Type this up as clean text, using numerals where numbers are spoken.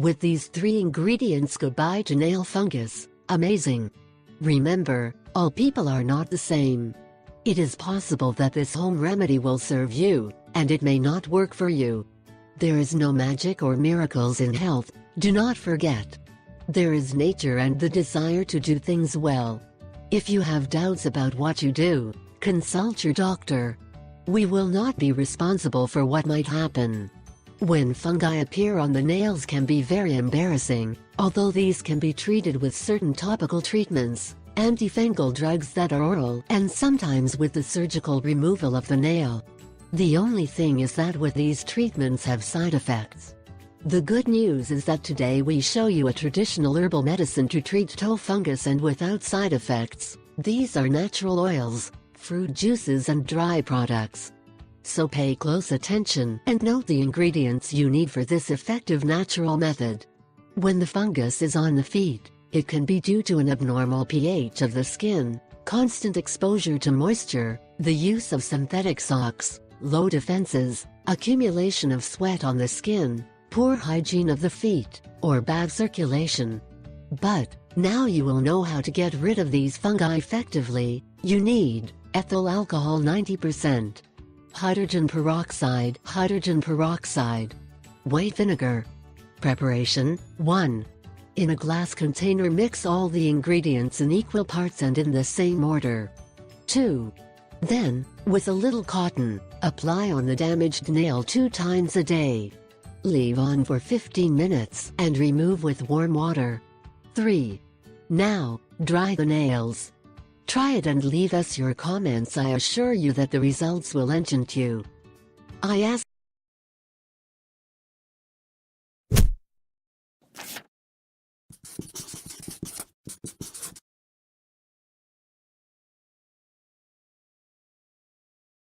With these 3 ingredients, goodbye to nail fungus. Amazing! Remember, all people are not the same. It is possible that this home remedy will serve you, and it may not work for you. There is no magic or miracles in health, do not forget. There is nature and the desire to do things well. If you have doubts about what you do, consult your doctor. We will not be responsible for what might happen. When fungi appear on the nails can be very embarrassing, although these can be treated with certain topical treatments, antifungal drugs that are oral, and sometimes with the surgical removal of the nail. The only thing is that with these treatments have side effects. The good news is that today we show you a traditional herbal medicine to treat toe fungus and without side effects. These are natural oils, fruit juices and dry products. So pay close attention and note the ingredients you need for this effective natural method. When the fungus is on the feet, it can be due to an abnormal pH of the skin, constant exposure to moisture, the use of synthetic socks, low defenses, accumulation of sweat on the skin, poor hygiene of the feet, or bad circulation. But now you will know how to get rid of these fungi effectively. You need ethyl alcohol 90%, hydrogen peroxide, white vinegar. Preparation: 1. In a glass container, mix all the ingredients in equal parts and in the same order. 2. Then, with a little cotton, apply on the damaged nail 2 times a day. Leave on for 15 minutes and remove with warm water. 3. Now, dry the nails. Try it and leave us your comments. I assure you that the results will enchant you. I ask